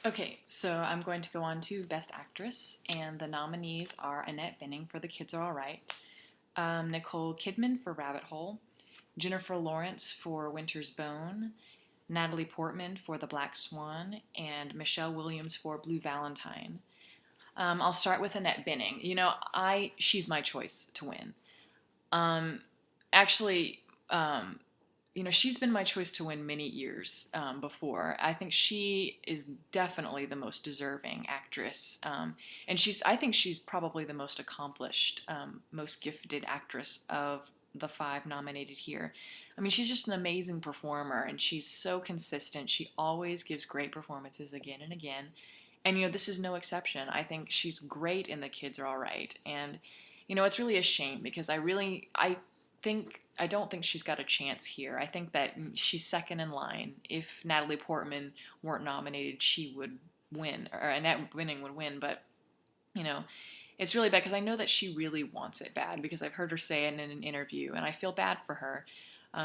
Okay, so I'm going to go on to Best Actress, and the nominees are Annette Bening for The Kids Are Alright, Nicole Kidman for Rabbit Hole, Jennifer Lawrence for Winter's Bone, Natalie Portman for The Black Swan, and Michelle Williams for Blue Valentine. I'll start with Annette Bening. She's my choice to win. Um, actually, um, she's been my choice to win many years before. I think she is definitely the most deserving actress, and I think she's probably the most accomplished, most gifted actress of the five nominated here. I mean, she's just an amazing performer, and she's so consistent. She always gives great performances again and again. And this is no exception. I think she's great in The Kids Are All Right, and it's really a shame because I don't think she's got a chance here. I think that she's second in line. If Natalie Portman weren't nominated, she would win, or Annette Bening would win. But you know, it's really bad because I know that she really wants it bad because I've heard her say it in an interview, and I feel bad for her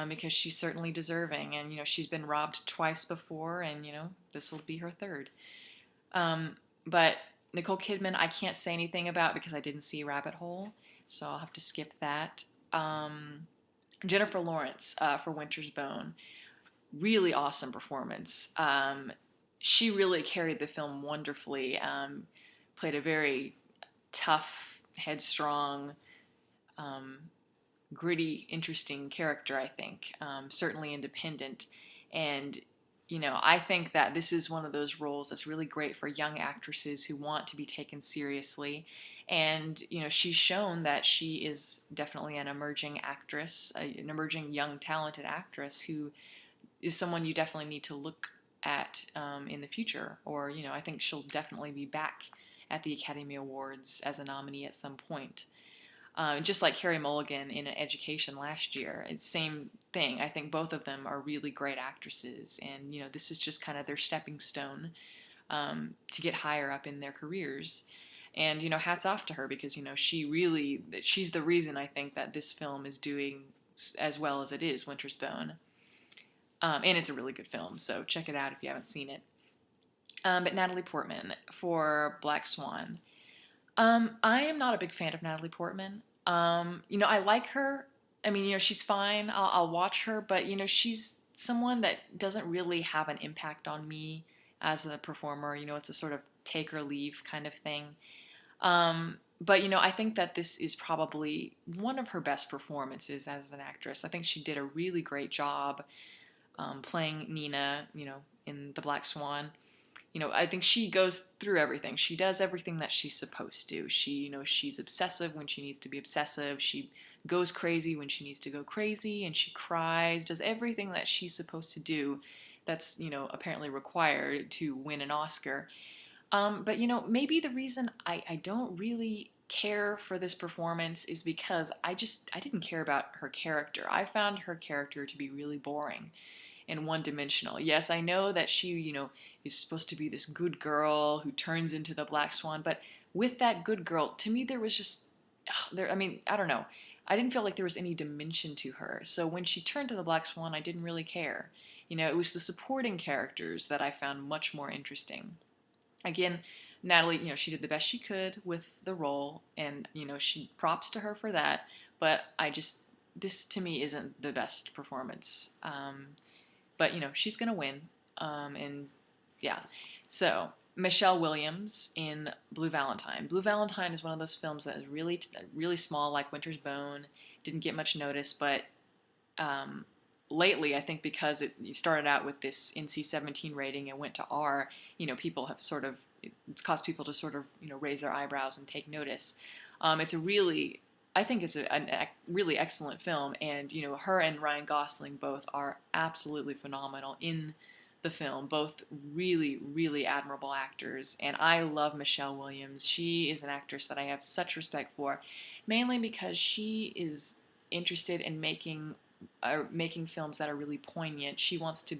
because she's certainly deserving, and she's been robbed twice before, and this will be her third. But Nicole Kidman, I can't say anything about because I didn't see Rabbit Hole, so I'll have to skip that. Jennifer Lawrence for Winter's Bone, really awesome performance. She really carried the film wonderfully. Played a very tough, headstrong, um, gritty, interesting character, I think. Certainly independent. And I think that this is one of those roles that's really great for young actresses who want to be taken seriously. And, she's shown that she is definitely an emerging actress, an emerging young talented actress who is someone you definitely need to look at in the future. Or, I think she'll definitely be back at the Academy Awards as a nominee at some point. Just like Carey Mulligan in Education last year, it's same thing. I think both of them are really great actresses, and this is just kind of their stepping stone to get higher up in their careers. And hats off to her because she's the reason I think that this film is doing as well as it is, Winter's Bone. And it's a really good film, so check it out if you haven't seen it. But Natalie Portman for Black Swan. I am not a big fan of Natalie Portman. I like her. I mean, she's fine. I'll watch her, but she's someone that doesn't really have an impact on me as a performer. It's a sort of take or leave kind of thing. But I think that this is probably one of her best performances as an actress. I think she did a really great job playing Nina, in The Black Swan. I think she goes through everything. She does everything that she's supposed to. She's obsessive when she needs to be obsessive. She goes crazy when she needs to go crazy, and she cries, does everything that she's supposed to do that's, apparently required to win an Oscar. But, maybe the reason I don't really care for this performance is because I didn't care about her character. I found her character to be really boring and one-dimensional. Yes, I know that she, is supposed to be this good girl who turns into the Black Swan, but with that good girl, to me there was just, I don't know. I didn't feel like there was any dimension to her. So when she turned to the Black Swan, I didn't really care. It was the supporting characters that I found much more interesting. Again, Natalie, she did the best she could with the role, and, she props to her for that, but this to me isn't the best performance. But, she's going to win. And yeah. So, Michelle Williams in Blue Valentine. Blue Valentine is one of those films that is really, really small, like Winter's Bone. Didn't get much notice, but lately, I think because it started out with this NC-17 rating and went to R, people have it's caused people to sort of, raise their eyebrows and take notice. I think it's a really excellent film, and her and Ryan Gosling both are absolutely phenomenal in the film, both really, really admirable actors, and I love Michelle Williams. She is an actress that I have such respect for, mainly because she is interested in making films that are really poignant. She wants to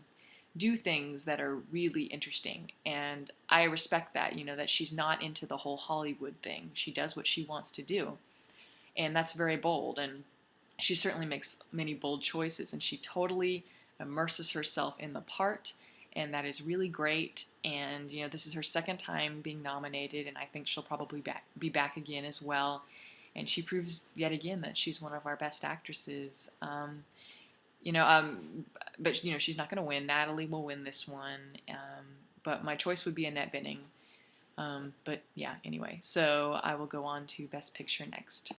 do things that are really interesting, and I respect that, that she's not into the whole Hollywood thing. She does what she wants to do. And that's very bold, and she certainly makes many bold choices, and she totally immerses herself in the part, and that is really great. And this is her second time being nominated, and I think she'll probably be back again as well. And she proves yet again that she's one of our best actresses. But she's not going to win. Natalie will win this one. But my choice would be Annette Bening. But yeah, anyway, so I will go on to Best Picture next.